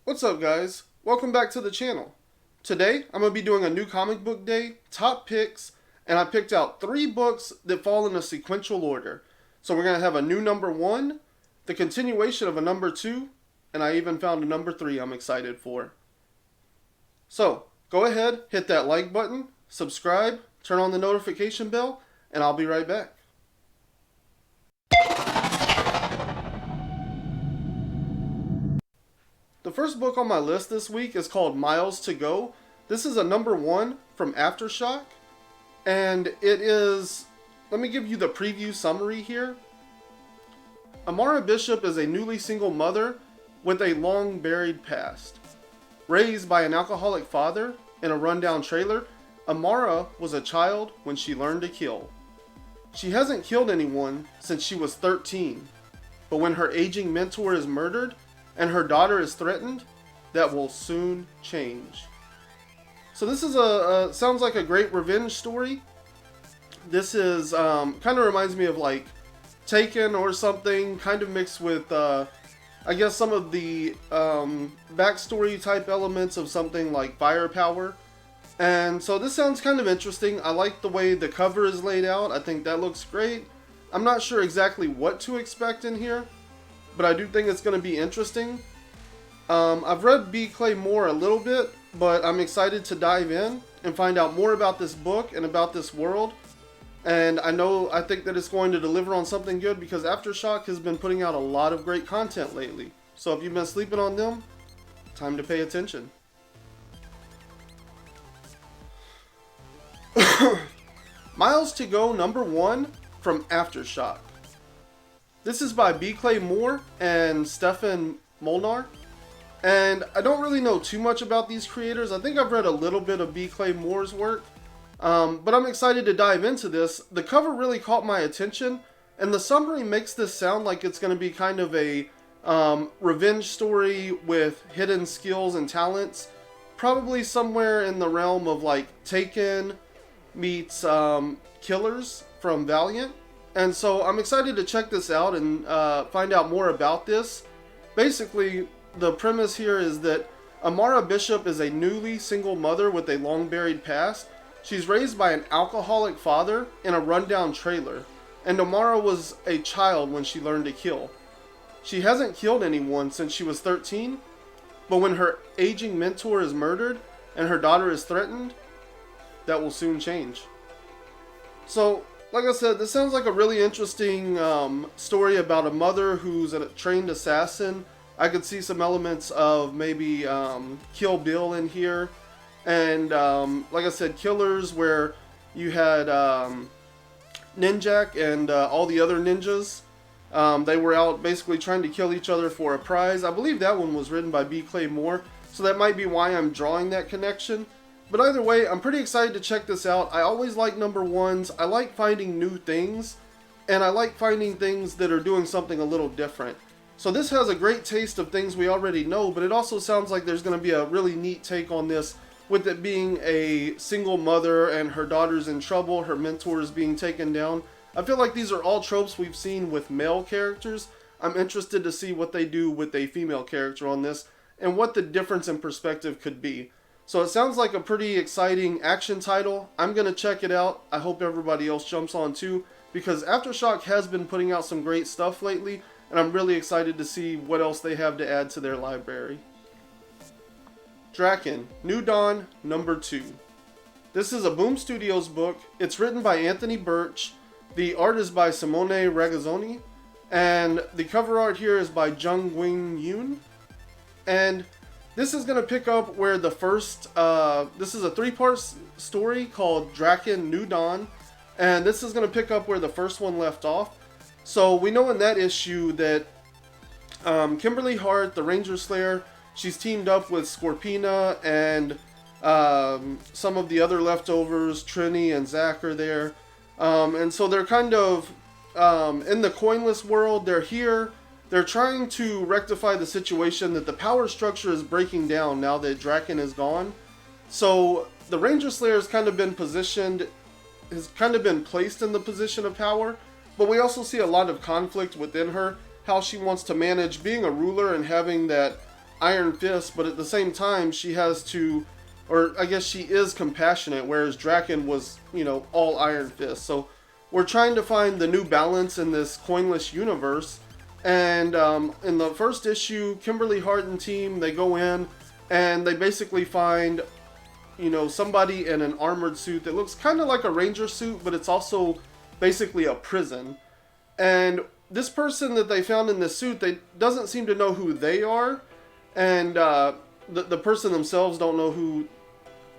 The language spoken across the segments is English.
What's up, guys? Welcome back to the channel. Today, I'm going to be doing a new comic book day, top picks, and I picked out 3 books that fall in a sequential order. So we're going to have a new number 1, the continuation of a number 2, and I even found a number 3 I'm excited for. So, go ahead, hit that like button, subscribe, turn on the notification bell, and I'll be right back. The first book on my list this week is called Miles to Go. This is a number 1 from Aftershock, and it is, let me give you the preview summary here. Amara Bishop is a newly single mother with a long buried past. Raised by an alcoholic father in a rundown trailer, Amara was a child when she learned to kill. She hasn't killed anyone since she was 13, but when her aging mentor is murdered and her daughter is threatened, that will soon change. So this is sounds like a great revenge story. This is kind of reminds me of like Taken or something, kind of mixed with I guess some of the backstory type elements of something like Firepower. And so this sounds kind of interesting. I like the way the cover is laid out. I think that looks great. I'm not sure exactly what to expect in here, but I do think it's going to be interesting. I've read B. Clay Moore a little bit, but I'm excited to dive in and find out more about this book and about this world. And I think that it's going to deliver on something good because Aftershock has been putting out a lot of great content lately. So if you've been sleeping on them, time to pay attention. Miles to Go number 1 from Aftershock. This is by B. Clay Moore and Stefan Molnar. And I don't really know too much about these creators. I think I've read a little bit of B. Clay Moore's work. But I'm excited to dive into this. The cover really caught my attention. And the summary makes this sound like it's going to be kind of a revenge story with hidden skills and talents. Probably somewhere in the realm of like Taken meets Killers from Valiant. And so I'm excited to check this out and find out more about this. Basically, the premise here is that Amara Bishop is a newly single mother with a long buried past. She's raised by an alcoholic father in a rundown trailer, and Amara was a child when she learned to kill. She hasn't killed anyone since she was 13, but when her aging mentor is murdered and her daughter is threatened, that will soon change. So, like I said, this sounds like a really interesting story about a mother who's a trained assassin. I could see some elements of maybe Kill Bill in here. And like I said, Killers, where you had Ninjak and all the other ninjas. They were out basically trying to kill each other for a prize. I believe that one was written by B. Clay Moore. So that might be why I'm drawing that connection. But either way, I'm pretty excited to check this out. I always like number 1s. I like finding new things. And I like finding things that are doing something a little different. So this has a great taste of things we already know, but it also sounds like there's going to be a really neat take on this, with it being a single mother and her daughter's in trouble, her mentor is being taken down. I feel like these are all tropes we've seen with male characters. I'm interested to see what they do with a female character on this, and what the difference in perspective could be. So it sounds like a pretty exciting action title. I'm going to check it out. I hope everybody else jumps on too, because Aftershock has been putting out some great stuff lately, and I'm really excited to see what else they have to add to their library. Drakkon, New Dawn, number 2. This is a Boom Studios book. It's written by Anthony Birch. The art is by Simone Ragazzoni. And the cover art here is by Jung Wing Yoon. And this is going to pick up where the first, this is a 3-part story called Drakkon, New Dawn. And this is going to pick up where the first one left off. So we know in that issue that Kimberly Hart, the Ranger Slayer, she's teamed up with Scorpina and some of the other leftovers. Trini and Zach are there. And so they're kind of in the coinless world. They're here. They're trying to rectify the situation that the power structure is breaking down now that Drakkon is gone. So the Ranger Slayer has kind of been placed in the position of power. But we also see a lot of conflict within her, how she wants to manage being a ruler and having that iron fist, but at the same time she has to, or I guess she is compassionate, whereas Drakkon was, all iron fist. So we're trying to find the new balance in this coinless universe. And in the first issue, Kimberly Hart and team, they go in and they basically find, somebody in an armored suit that looks kind of like a ranger suit, but it's also basically a prison. And this person that they found in this suit, they doesn't seem to know who they are, and the person themselves don't know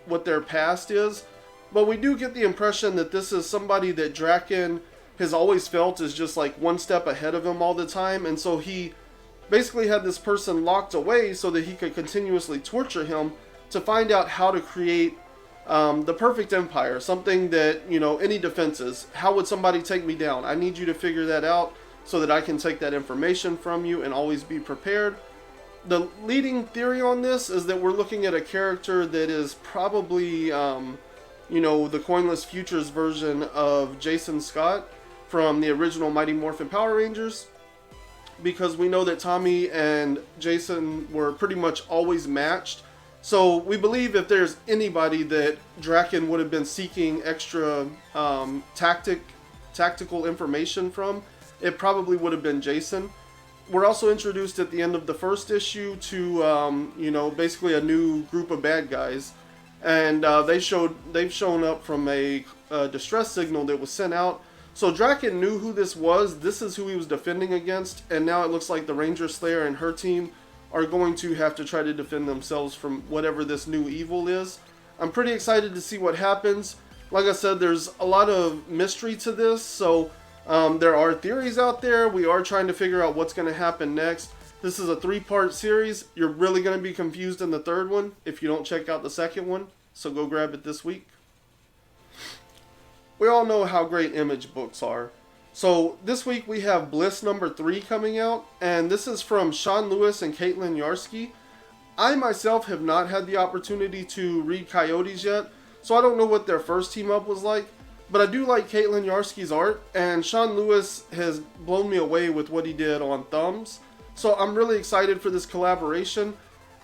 what their past is. But we do get the impression that this is somebody that Drakkon has always felt is just like one step ahead of him all the time, and so he basically had this person locked away so that he could continuously torture him to find out how to create the perfect empire, something that, any defenses. How would somebody take me down? I need you to figure that out so that I can take that information from you and always be prepared. The leading theory on this is that we're looking at a character that is probably, the Coinless Futures version of Jason Scott from the original Mighty Morphin Power Rangers, because we know that Tommy and Jason were pretty much always matched. So we believe if there's anybody that Drakkon would have been seeking extra tactical information from, it probably would have been Jason. We're also introduced at the end of the first issue to, basically a new group of bad guys. And they've shown up from a distress signal that was sent out. So Drakkon knew who this was. This is who he was defending against. And now it looks like the Ranger Slayer and her team are going to have to try to defend themselves from whatever this new evil is. I'm pretty excited to see what happens. Like I said, there's a lot of mystery to this, so there are theories out there. We are trying to figure out what's going to happen next. This is a 3-part series. You're really going to be confused in the third one if you don't check out the second one, so go grab it this week. We all know how great image books are. So this week we have Bliss number 3 coming out, and this is from Sean Lewis and Caitlin Yarsky. I myself have not had the opportunity to read Coyotes yet, so I don't know what their first team up was like, but I do like Caitlin Yarsky's art, and Sean Lewis has blown me away with what he did on Thumbs. So I'm really excited for this collaboration.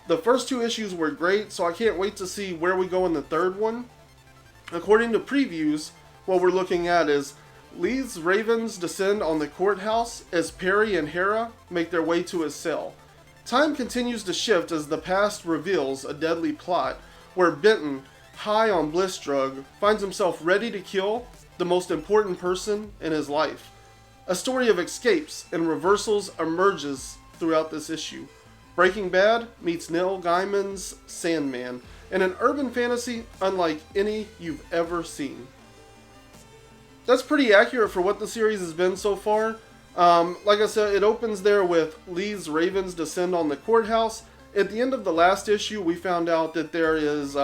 The first 2 issues were great, so I can't wait to see where we go in the third one. According to previews, what we're looking at is Lee's ravens descend on the courthouse as Perry and Hera make their way to his cell. Time continues to shift as the past reveals a deadly plot where Benton, high on Bliss drug, finds himself ready to kill the most important person in his life. A story of escapes and reversals emerges throughout this issue. Breaking Bad meets Neil Gaiman's Sandman, and an urban fantasy unlike any you've ever seen. That's pretty accurate for what the series has been so far. Like I said, it opens there with Lee's ravens descend on the courthouse. At the end of the last issue, we found out that there is,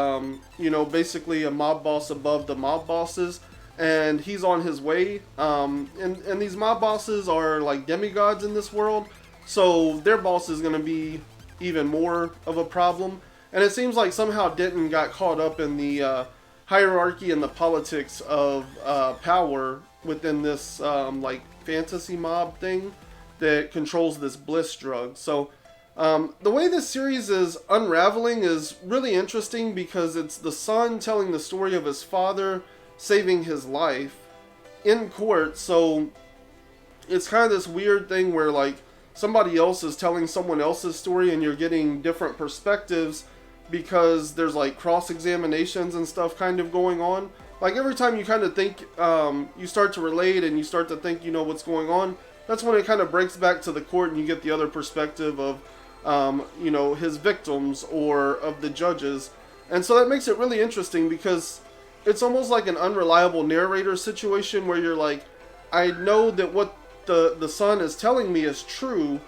basically a mob boss above the mob bosses, and he's on his way. And these mob bosses are like demigods in this world, so their boss is going to be even more of a problem. And it seems like somehow Denton got caught up in the hierarchy and the politics of power within this fantasy mob thing that controls this Bliss drug. So the way this series is unraveling is really interesting because it's the son telling the story of his father saving his life in court. So it's kind of this weird thing where somebody else is telling someone else's story and you're getting different perspectives because there's cross-examinations and stuff kind of going on. Every time you kind of think, you start to relate and you start to think you know what's going on, that's when it kind of breaks back to the court and you get the other perspective of, his victims or of the judges. And so that makes it really interesting because it's almost like an unreliable narrator situation where you're like, I know that what the son is telling me is true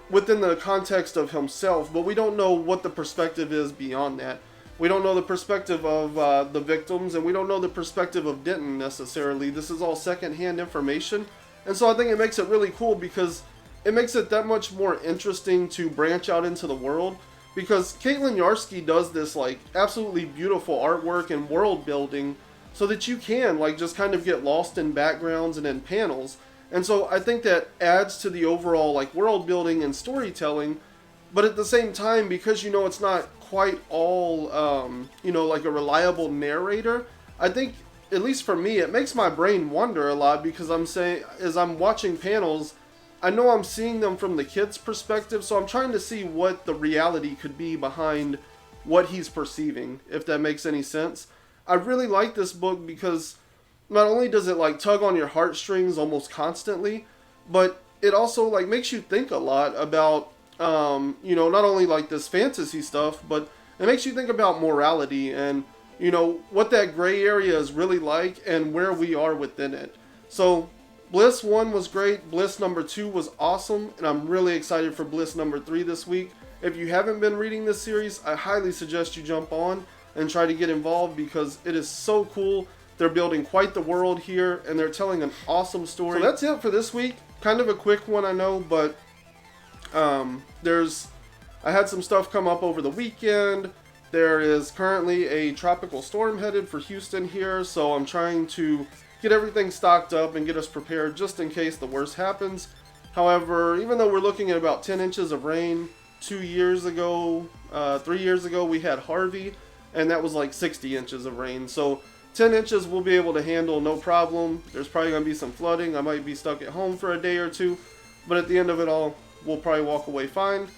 within the context of himself, but we don't know what the perspective is beyond that. We don't know the perspective of the victims, and we don't know the perspective of Denton necessarily. This is all secondhand information, and so I think it makes it really cool because it makes it that much more interesting to branch out into the world, because Caitlin Yarsky does this absolutely beautiful artwork and world building so that you can just kind of get lost in backgrounds and in panels. And so I think that adds to the overall world building and storytelling But at the same time, because you know it's not quite all, you know, like a reliable narrator, I think, at least for me, it makes my brain wonder a lot, because I'm saying, as I'm watching panels, I know I'm seeing them from the kid's perspective, so I'm trying to see what the reality could be behind what he's perceiving, if that makes any sense. I really like this book because not only does it like tug on your heartstrings almost constantly, but it also like makes you think a lot about, you know, not only like this fantasy stuff, but it makes you think about morality and, you know, what that gray area is really like and where we are within it. So Bliss 1 was great, Bliss number 2 was awesome, and I'm really excited for Bliss number 3 this week. If you haven't been reading this series, I highly suggest you jump on and try to get involved, because it is so cool. They're building quite the world here, and they're telling an awesome story. So that's it for this week. Kind of a quick one, I know, but I had some stuff come up over the weekend. There is currently a tropical storm headed for Houston here, so I'm trying to get everything stocked up and get us prepared just in case the worst happens. However, even though we're looking at about 10 inches of rain, 3 years ago, we had Harvey, and that was like 60 inches of rain. So 10 inches we'll be able to handle no problem. There's probably going to be some flooding. I might be stuck at home for a day or two, but at the end of it all, we'll probably walk away fine.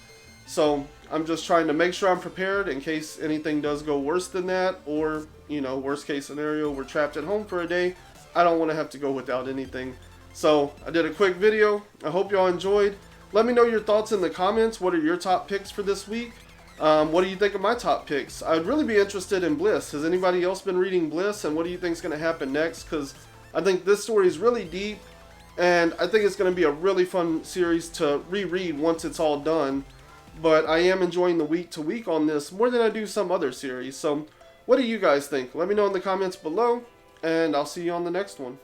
So I'm just trying to make sure I'm prepared in case anything does go worse than that, or, you know, worst case scenario, we're trapped at home for a day. I don't want to have to go without anything. So I did a quick video. I hope y'all enjoyed. Let me know your thoughts in the comments. What are your top picks for this week? What do you think of my top picks? I'd really be interested in Bliss. Has anybody else been reading Bliss, and what do you think is going to happen next? Because I think this story is really deep, and I think it's going to be a really fun series to reread once it's all done. But I am enjoying the week to week on this more than I do some other series. So what do you guys think? Let me know in the comments below, and I'll see you on the next one.